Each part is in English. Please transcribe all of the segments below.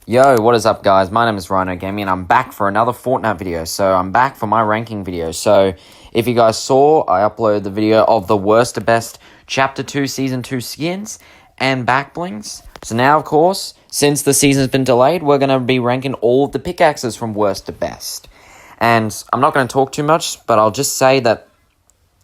Yo, what is up guys? My name is Rhino Gaming and I'm back for another Fortnite video. So I'm back for my ranking video. So if you guys saw, I uploaded the video of the worst to best Chapter 2 Season 2 skins and backblings. So now, of course, since the season's been delayed, we're going to be ranking all of the pickaxes from worst to best. And I'm not going to talk too much, but I'll just say that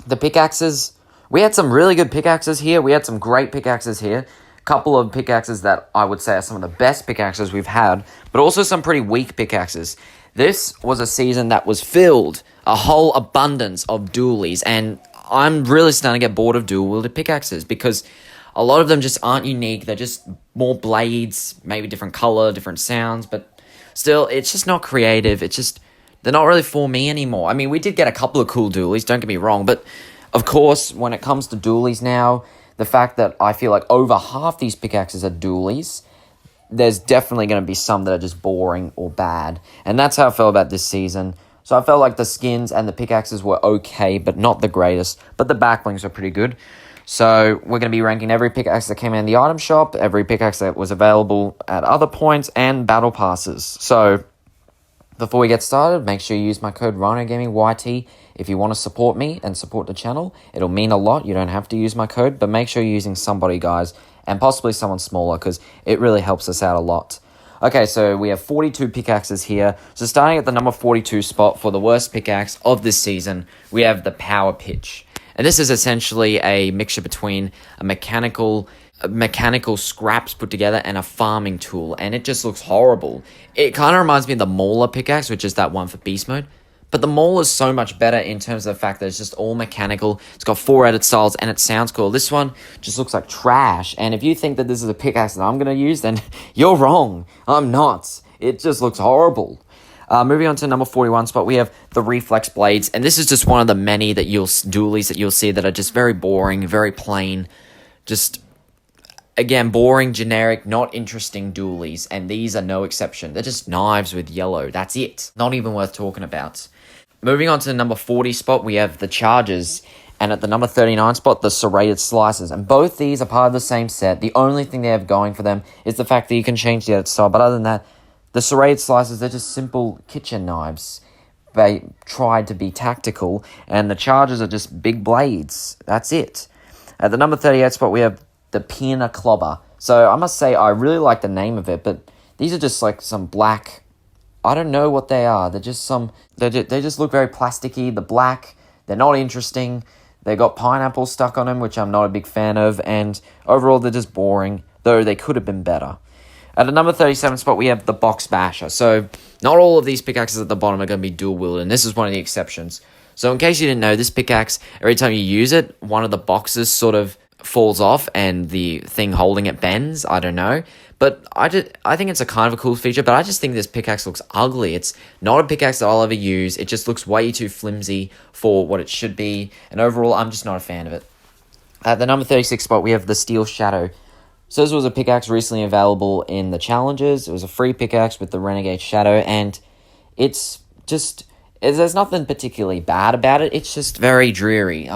the pickaxes, we had some really good pickaxes here. We had some great pickaxes here. Couple of pickaxes that I would say are some of the best pickaxes we've had, but also some pretty weak pickaxes. This was a season that was filled a whole abundance of dualies, and I'm really starting to get bored of dual-wielded pickaxes because a lot of them just aren't unique. They're just more blades, maybe different color, different sounds, but still, it's just not creative. It's just, they're not really for me anymore. I mean, we did get a couple of cool dualies, don't get me wrong, but of course, when it comes to dualies now, the fact that I feel like over half these pickaxes are dualies, there's definitely going to be some that are just boring or bad. And that's how I felt about this season. So I felt like the skins and the pickaxes were okay, but not the greatest. But the backblings are pretty good. So we're going to be ranking every pickaxe that came in the item shop, every pickaxe that was available at other points, and battle passes. So before we get started, make sure you use my code RhinoGamingYT if you want to support me and support the channel. It'll mean a lot. You don't have to use my code, but make sure you're using somebody, guys, and possibly someone smaller because it really helps us out a lot. Okay, so we have 42 pickaxes here. So starting at the number 42 spot for the worst pickaxe of this season, we have the Power Pitch. And this is essentially a mixture between a mechanical scraps put together and a farming tool, and it just looks horrible. It kind of reminds me of the Mauler pickaxe, which is that one for beast mode, but the Mauler is so much better in terms of the fact that it's just all mechanical. It's got 4 edit styles and it sounds cool. This one just looks like trash, and if you think that this is a pickaxe that I'm going to use, then you're wrong. I'm not. It just looks horrible. Moving on to number 41 spot, we have the Reflex Blades, and this is just one of the many dualies that you'll see that are just very boring, very plain, just again, boring, generic, not interesting dualies, and these are no exception. They're just knives with yellow. That's it. Not even worth talking about. Moving on to the number 40 spot, we have the Chargers, and at the number 39 spot, the Serrated Slices. And both these are part of the same set. The only thing they have going for them is the fact that you can change the edit style, but other than that, the Serrated Slices, they're just simple kitchen knives. They tried to be tactical, and the Chargers are just big blades. That's it. At the number 38 spot, we have the Pina Clobber. So I must say I really like the name of it, but these are just like some black, I don't know what they are. They're just they just look very plasticky. The black, they're not interesting. They got pineapple stuck on them, which I'm not a big fan of, and overall they're just boring, though they could have been better. At the number 37 spot, we have the Box Basher. So not all of these pickaxes at the bottom are going to be dual wielded, and this is one of the exceptions. So in case you didn't know, this pickaxe, every time you use it, one of the boxes sort of falls off and the thing holding it bends. I don't know, but I think it's a kind of a cool feature, but I just think this pickaxe looks ugly. It's not a pickaxe that I'll ever use. It just looks way too flimsy for what it should be, and overall I'm just not a fan of it. At the number 36 spot, we have the Steel Shadow. So this was a pickaxe recently available in the challenges. It was a free pickaxe with the Renegade Shadow, and it's just, there's nothing particularly bad about it. It's just very dreary.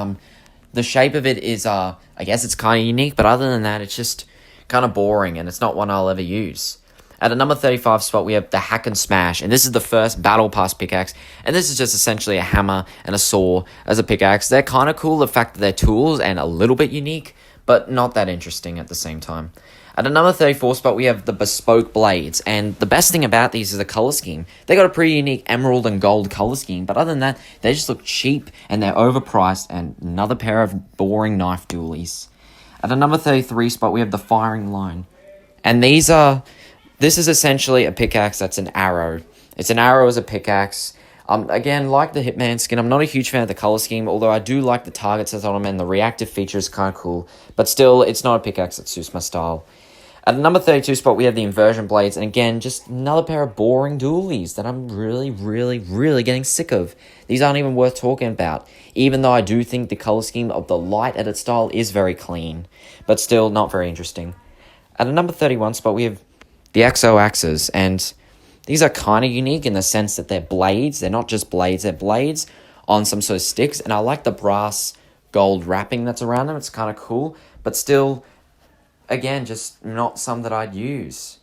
The shape of it is, I guess it's kind of unique, but other than that, it's just kind of boring, and it's not one I'll ever use. At the number 35 spot, we have the Hack and Smash, and this is the first Battle Pass pickaxe, and this is just essentially a hammer and a saw as a pickaxe. They're kind of cool, the fact that they're tools and a little bit unique, but not that interesting at the same time. At the number 34 spot, we have the Bespoke Blades, and the best thing about these is the color scheme. They got a pretty unique emerald and gold color scheme, but other than that, they just look cheap, and they're overpriced, and another pair of boring knife dualies. At the number 33 spot, we have the Firing Line, and this is essentially a pickaxe that's an arrow. It's an arrow as a pickaxe. Again, like the Hitman skin, I'm not a huge fan of the color scheme, although I do like the targets that's on them, and the reactive feature is kind of cool, but still, it's not a pickaxe that suits my style. At the number 32 spot, we have the Inversion Blades, and again, just another pair of boring dualies that I'm really, really, really getting sick of. These aren't even worth talking about, even though I do think the color scheme of the light edit style is very clean, but still not very interesting. At the number 31 spot, we have the XO Axes, and these are kind of unique in the sense that they're blades. They're not just blades, they're blades on some sort of sticks, and I like the brass gold wrapping that's around them. It's kind of cool, but still, again, just not some that I'd use.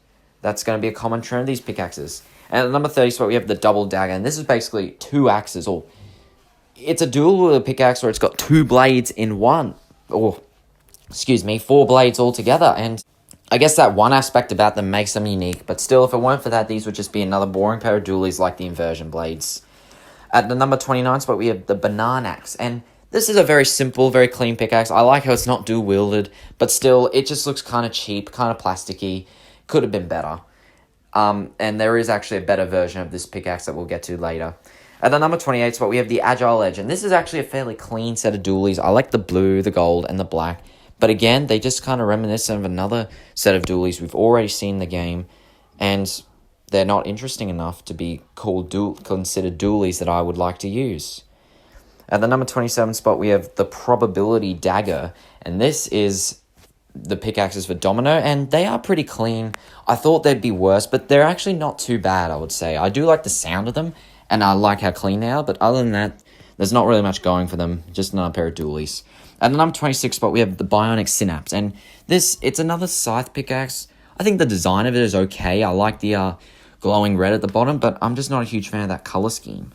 that's going to be a common trend of these pickaxes. And at the number 30 spot, we have the double dagger. And this is basically 2 axes. Or it's a dual wield pickaxe where it's got 2 blades in one. Or, excuse me, 4 blades altogether. And I guess that one aspect about them makes them unique. But still, if it weren't for that, these would just be another boring pair of dualies like the inversion blades. At the number 29 spot, we have the banana axe. And this is a very simple, very clean pickaxe. I like how it's not dual wielded. But still, it just looks kind of cheap, kind of plasticky. Could have been better. And there is actually a better version of this pickaxe that we'll get to later. At the number 28 spot, we have the Agile Edge. And this is actually a fairly clean set of dualies. I like the blue, the gold, and the black. But again, they just kind of reminiscent of another set of dualies we've already seen in the game. And they're not interesting enough to be considered dualies that I would like to use. At the number 27 spot, we have the Probability Dagger. And this is the pickaxes for Domino, and they are pretty clean. I thought they'd be worse, but they're actually not too bad, I would say. I do like the sound of them, and I like how clean they are, but other than that, there's not really much going for them. Just another pair of dualies. At the number 26 spot, we have the Bionic Synapse, and it's another scythe pickaxe. I think the design of it is okay. I like the glowing red at the bottom, but I'm just not a huge fan of that color scheme.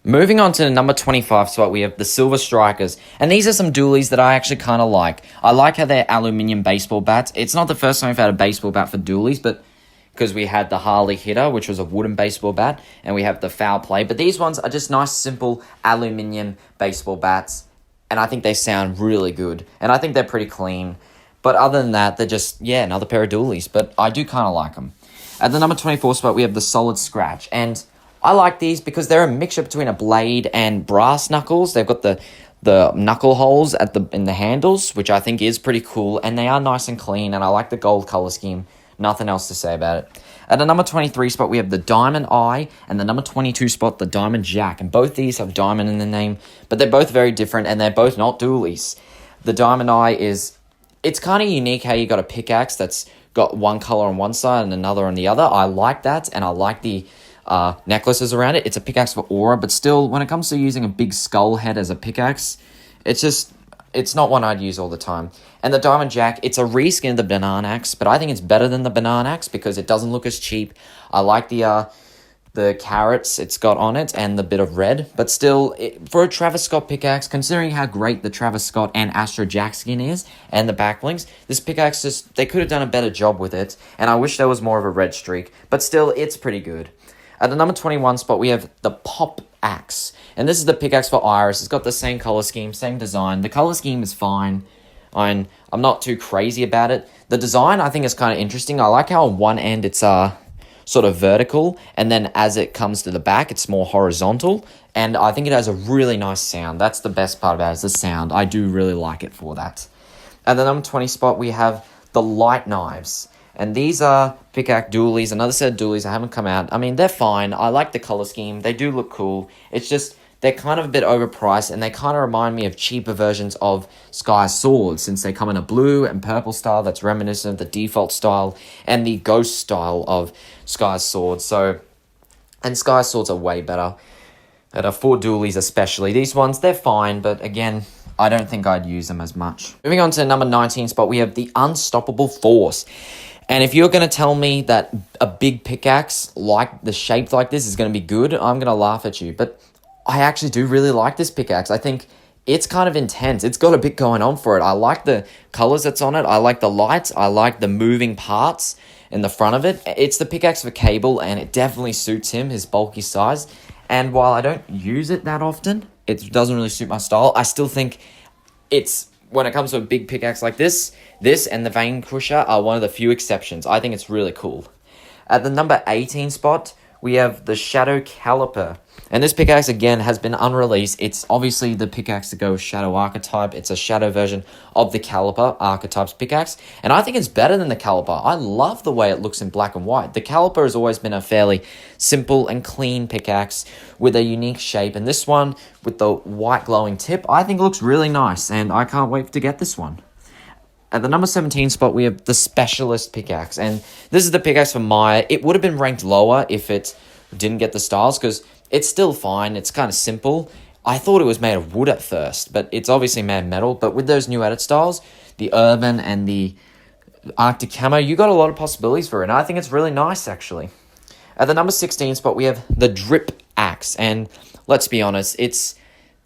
Moving on to the number 25 spot, we have the Silver Strikers. And these are some dualies that I actually kind of like. I like how they're aluminium baseball bats. It's not the first time we've had a baseball bat for dualies, but because we had the Harley Hitter, which was a wooden baseball bat, and we have the Foul Play. But these ones are just nice, simple aluminium baseball bats. And I think they sound really good. And I think they're pretty clean. But other than that, they're just, another pair of dualies. But I do kind of like them. At the number 24 spot, we have the Solid Scratch. And I like these because they're a mixture between a blade and brass knuckles. They've got the knuckle holes in the handles, which I think is pretty cool. And they are nice and clean, and I like the gold color scheme. Nothing else to say about it. At the number 23 spot, we have the Diamond Eye, and the number 22 spot, the Diamond Jack. And both these have diamond in the name, but they're both very different, and they're both not dualies. The Diamond Eye it's kind of unique how you got a pickaxe that's got one color on one side and another on the other. I like that, and I like the necklaces around it. It's a pickaxe for aura, but still, when it comes to using a big skull head as a pickaxe, it's not one I'd use all the time. And the Diamond Jack, it's a reskin of the Banana Axe, but I think it's better than the Banana Axe because it doesn't look as cheap. I like the carrots it's got on it and the bit of red, but still, for a Travis Scott pickaxe, considering how great the Travis Scott and Astro Jack skin is, and the backblings, this pickaxe they could have done a better job with it, and I wish there was more of a red streak, but still, it's pretty good. At the number 21 spot, we have the Pop Axe. And this is the pickaxe for Iris. It's got the same color scheme, same design. The color scheme is fine. I'm not too crazy about it. The design, I think, is kind of interesting. I like how on one end it's sort of vertical, and then as it comes to the back, it's more horizontal. And I think it has a really nice sound. That's the best part about it, is the sound. I do really like it for that. At the number 20 spot, we have the Light Knives. And these are pickaxe dualies, another set of dualies that haven't come out. I mean, they're fine. I like the color scheme. They do look cool. It's just, they're kind of a bit overpriced, and they kind of remind me of cheaper versions of Sky's Swords, since they come in a blue and purple style that's reminiscent of the default style and the ghost style of Sky's Swords. And Sky's Swords are way better. For dualies especially. These ones, they're fine, but again, I don't think I'd use them as much. Moving on to the number 19 spot, we have the Unstoppable Force. And if you're going to tell me that a big pickaxe like the shape like this is going to be good, I'm going to laugh at you. But I actually do really like this pickaxe. I think it's kind of intense. It's got a bit going on for it. I like the colors that's on it. I like the lights. I like the moving parts in the front of it. It's the pickaxe for Cable, and it definitely suits him, his bulky size. And while I don't use it that often, it doesn't really suit my style. I still think when it comes to a big pickaxe like this and the Vein Crusher are one of the few exceptions. I think it's really cool. At the number 18 spot, we have the Shadow Caliper. And this pickaxe, again, has been unreleased. It's obviously the pickaxe to go with Shadow Archetype. It's a Shadow version of the Caliper Archetype's pickaxe. And I think it's better than the Caliper. I love the way it looks in black and white. The Caliper has always been a fairly simple and clean pickaxe with a unique shape. And this one, with the white glowing tip, I think looks really nice. And I can't wait to get this one. At the number 17 spot, we have the Specialist Pickaxe. And this is the pickaxe for Maya. It would have been ranked lower if it didn't get the styles, because it's still fine. It's kind of simple. I thought it was made of wood at first, but it's obviously made of metal. But with those new edit styles, the Urban and the Arctic camo, you got a lot of possibilities for it, and I think it's really nice, actually. At the number 16 spot, we have the Drip Axe, and let's be honest, it's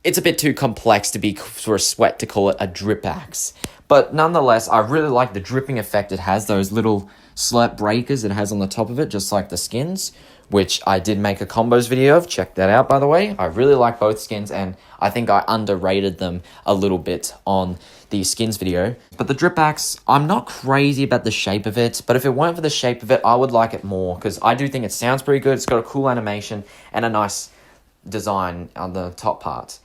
a bit too complex to be for a sweat to call it a Drip Axe. But nonetheless, I really like the dripping effect it has, those little slurp breakers it has on the top of it, just like the skins, which I did make a combos video of. Check that out, by the way. I really like both skins, and I think I underrated them a little bit on the skins video. But the Drip Axe, I'm not crazy about the shape of it, but if it weren't for the shape of it, I would like it more, because I do think it sounds pretty good. It's got a cool animation and a nice design on the top part.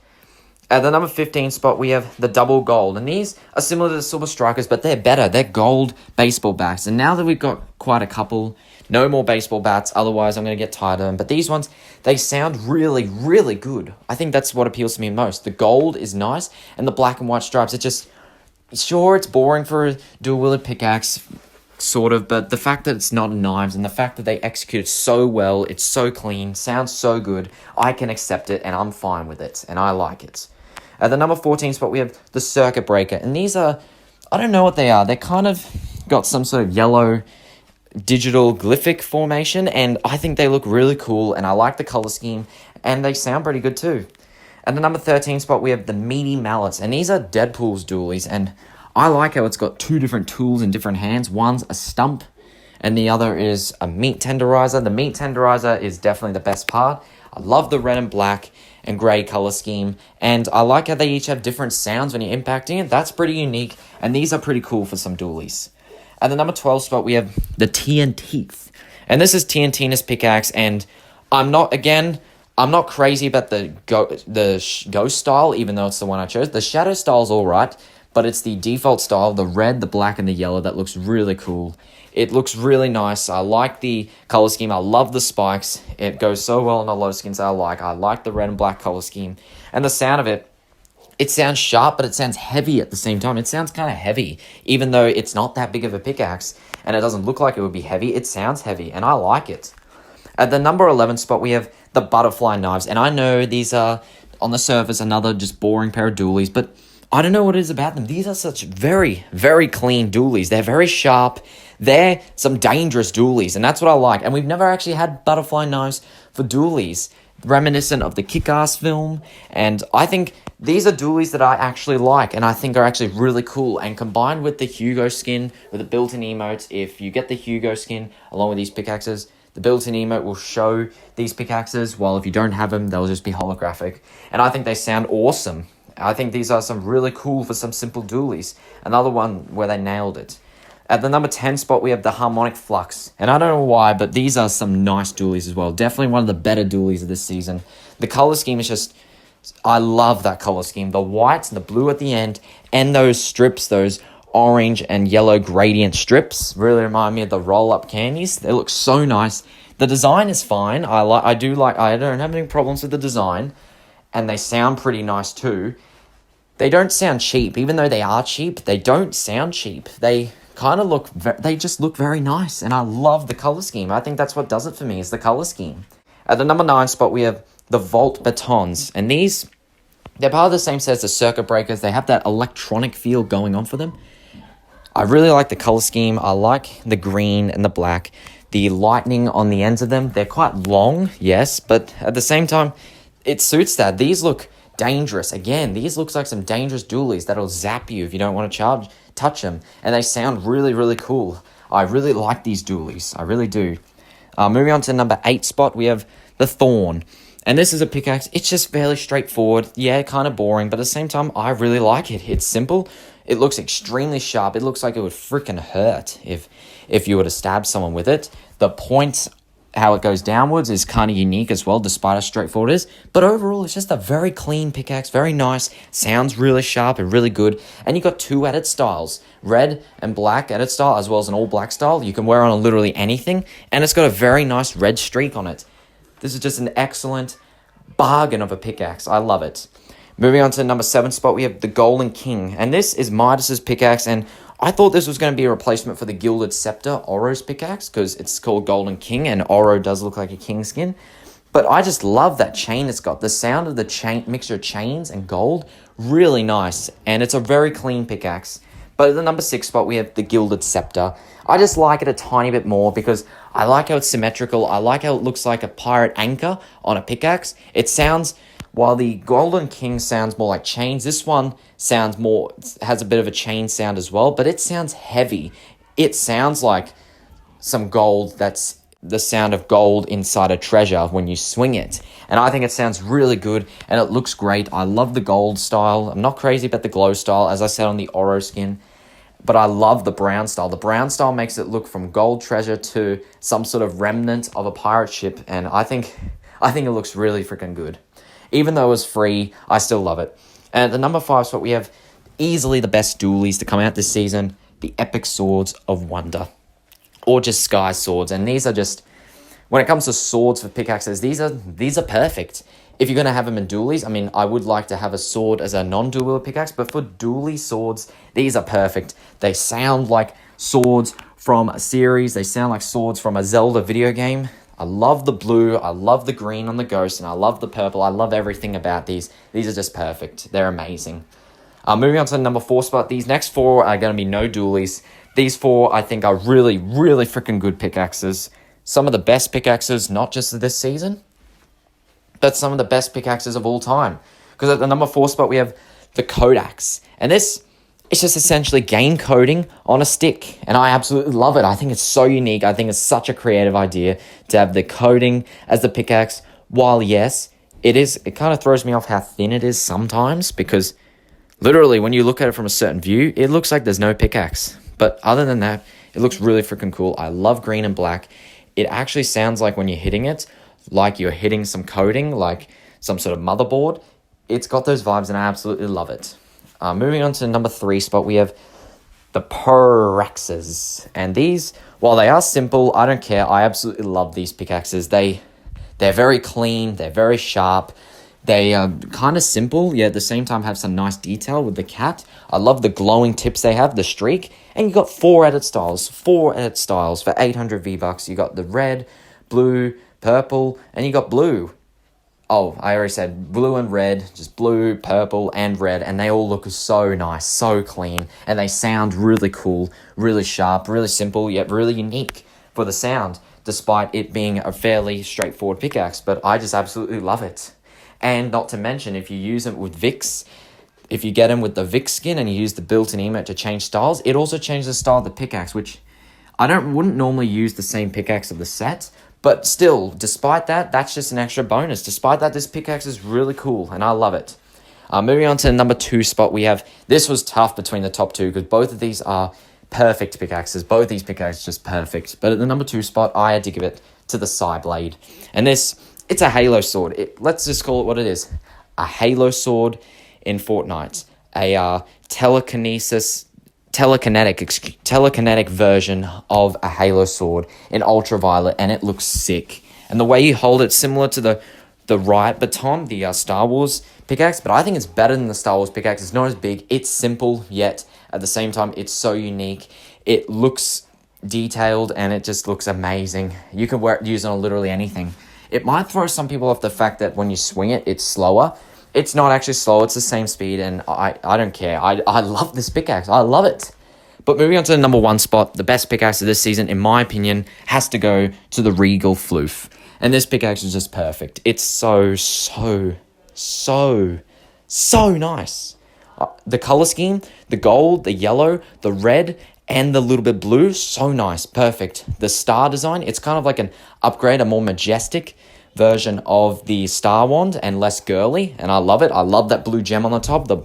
At the number 15 spot, we have the Double Gold. And these are similar to the Silver Strikers, but they're better. They're gold baseball bats. And now that we've got quite a couple, no more baseball bats. Otherwise, I'm going to get tired of them. But these ones, they sound really, really good. I think that's what appeals to me most. The gold is nice, and the black and white stripes, it just... Sure, it's boring for a dual-wielded pickaxe, sort of, but the fact that it's not knives and the fact that they execute it so well, it's so clean, sounds so good, I can accept it, and I'm fine with it, and I like it. At the number 14 spot, we have the Circuit Breaker, and these are, I don't know what they are. They kind of got some sort of yellow digital glyphic formation, and I think they look really cool, and I like the color scheme, and they sound pretty good too. At the number 13 spot, we have the Meaty Mallets, and these are Deadpool's dualies, and I like how it's got two different tools in different hands. One's a stump, and the other is a meat tenderizer. The meat tenderizer is definitely the best part. I love the red and black and grey color scheme, and I like how they each have different sounds when you're impacting it. That's pretty unique, and these are pretty cool for some dualies. At the number 12 spot, we have the TNT, and this is TNT's pickaxe, and I'm not crazy about the ghost style, even though it's the one I chose. The shadow style's alright, but it's the default style, the red, the black, and the yellow, that looks really cool. It looks really nice. I like the color scheme. I love the spikes. It goes so well on a lot of skins I like. I like the red and black color scheme. And the sound of it, it sounds sharp, but it sounds heavy at the same time. It sounds kind of heavy, even though it's not that big of a pickaxe, and it doesn't look like it would be heavy. It sounds heavy, and I like it. At the number 11 spot, we have the Butterfly Knives. And I know these are, on the surface, another just boring pair of dualies, but I don't know what it is about them. These are such very, very clean dualies. They're very sharp. They're some dangerous dualies, and that's what I like. And we've never actually had butterfly knives for dualies, reminiscent of the Kick-Ass film. And I think these are dualies that I actually like, and I think are actually really cool. And combined with the Hugo skin, with the built-in emotes, if you get the Hugo skin along with these pickaxes, the built-in emote will show these pickaxes, while if you don't have them, they'll just be holographic. And I think they sound awesome. I think these are some really cool for some simple dualies. Another one where they nailed it. At the number 10 spot, we have the Harmonic Flux. And I don't know why, but these are some nice dualies as well. Definitely one of the better dualies of this season. The color scheme is just... I love that color scheme. The whites and the blue at the end, and those strips, those orange and yellow gradient strips, really remind me of the roll-up candies. They look so nice. The design is fine. I don't have any problems with the design. And they sound pretty nice too. They don't sound cheap. Even though they are cheap, they don't sound cheap. They kind of look... They just look very nice. And I love the color scheme. I think that's what does it for me, is the color scheme. At the number 9 spot, we have the Volt Batons. And these... They're part of the same set as the Circuit Breakers. They have that electronic feel going on for them. I really like the color scheme. I like the green and the black. The lightning on the ends of them. They're quite long, yes. But at the same time... It suits that. These look dangerous. Again, these looks like some dangerous dualies that'll zap you if you don't want to touch them. And they sound really, really cool. I really like these dualies. I really do. Moving on to number 8 spot, we have the Thorn. And this is a pickaxe. It's just fairly straightforward. Yeah, kind of boring, but at the same time, I really like it. It's simple. It looks extremely sharp. It looks like it would freaking hurt if you were to stab someone with it. The point... How it goes downwards is kind of unique as well, despite how straightforward it is. But overall, it's just a very clean pickaxe, very nice, sounds really sharp and really good. And you got 2 edit styles, red and black edit style, as well as an all black style. You can wear on literally anything, and it's got a very nice red streak on it. This is just an excellent bargain of a pickaxe. I love it. Moving on to number 7 spot, we have the Golden King. And this is Midas's pickaxe, and I thought this was going to be a replacement for the Gilded Scepter, Oro's pickaxe, because it's called Golden King, and Oro does look like a king skin. But I just love that chain it's got. The sound of the chain, mixture of chains and gold, really nice. And it's a very clean pickaxe. But at the number 6 spot, we have the Gilded Scepter. I just like it a tiny bit more because I like how it's symmetrical. I like how it looks like a pirate anchor on a pickaxe. It sounds, while the Golden King sounds more like chains, this one sounds more, has a bit of a chain sound as well, but it sounds heavy. It sounds like some gold that's the sound of gold inside a treasure when you swing it. And I think it sounds really good and it looks great. I love the gold style. I'm not crazy about the glow style, as I said on the Oro skin, but I love the brown style. The brown style makes it look from gold treasure to some sort of remnant of a pirate ship, and I think it looks really freaking good. Even though it was free, I still love it. And at the number 5 spot, we have easily the best dualies to come out this season, the Epic Swords of Wonder, or just Sky Swords. And these are just, when it comes to swords for pickaxes, these are perfect. If you're going to have them in dualies, I mean, I would like to have a sword as a non-dual pickaxe, but for dually swords, these are perfect. They sound like swords from a series. They sound like swords from a Zelda video game. I love the blue, I love the green on the ghost, and I love the purple. I love everything about these. These are just perfect. They're amazing. Moving on to the number 4 spot, these next 4 are going to be no dualies. These 4, I think, are really, really freaking good pickaxes. Some of the best pickaxes, not just of this season, but some of the best pickaxes of all time. Because at the number 4 spot, we have the Codeaxe. And this is just essentially game coding on a stick. And I absolutely love it. I think it's so unique. I think it's such a creative idea to have the coding as the pickaxe. While, yes, it kind of throws me off how thin it is sometimes. Because literally, when you look at it from a certain view, it looks like there's no pickaxe. But other than that, it looks really freaking cool. I love green and black. It actually sounds like when you're hitting it, like you're hitting some coding, like some sort of motherboard. It's got those vibes and I absolutely love it. Moving on to the number 3 spot, we have the Pickaxes. And these, while they are simple, I don't care. I absolutely love these pickaxes. They're very clean. They're very sharp. They are kind of simple, yet at the same time have some nice detail with the cat. I love the glowing tips they have, the streak. And you got 4 edit styles. 4 edit styles for 800 V-Bucks. You got the red, blue, purple, and you got blue. Oh, I already said blue and red, just blue, purple, and red, and they all look so nice, so clean, and they sound really cool, really sharp, really simple, yet really unique for the sound, despite it being a fairly straightforward pickaxe, but I just absolutely love it. And not to mention, if you use it with Vix, if you get them with the Vix skin and you use the built-in emote to change styles, it also changes the style of the pickaxe, which I wouldn't normally use the same pickaxe of the set. But still, despite that, that's just an extra bonus. Despite that, this pickaxe is really cool, and I love it. Moving on to the number 2 spot, we have... This was tough between the top 2, because both of these are perfect pickaxes. Both these pickaxes are just perfect. But at the number 2 spot, I had to give it to the Psyblade. And this, it's a Halo sword. Let's just call it what it is. A Halo sword in Fortnite. A telekinetic version of a Halo sword in ultraviolet, and it looks sick. And the way you hold it, similar to the Riot Baton, the Star Wars pickaxe, but I think it's better than the Star Wars pickaxe. It's not as big, it's simple, yet at the same time it's so unique. It looks detailed and it just looks amazing. You can use it on literally anything. It might throw some people off the fact that when you swing it, it's slower. It's not actually slow, it's the same speed, and I don't care. I love this pickaxe, I love it. But moving on to the number 1 spot, the best pickaxe of this season, in my opinion, has to go to the Regal Floof. And this pickaxe is just perfect. It's so nice. The color scheme, the gold, the yellow, the red, and the little bit blue, so nice, perfect. The star design, it's kind of like an upgrade, a more majestic version of the Star Wand and less girly, and I love it. I love that blue gem on the top. The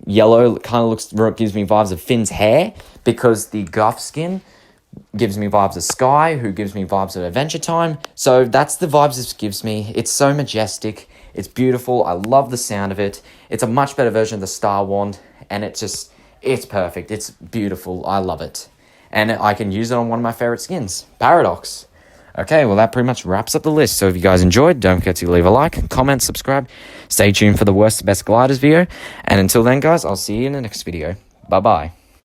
yellow kind of gives me vibes of Finn's hair, because the Guff skin gives me vibes of Sky, who gives me vibes of Adventure Time. So that's the vibes this gives me. It's so majestic. It's beautiful. I love the sound of it. It's a much better version of the Star Wand, and it's perfect. It's beautiful. I love it. And I can use it on one of my favorite skins, Paradox. Okay, well, that pretty much wraps up the list. So if you guys enjoyed, don't forget to leave a like, comment, subscribe. Stay tuned for the worst best gliders video. And until then, guys, I'll see you in the next video. Bye-bye.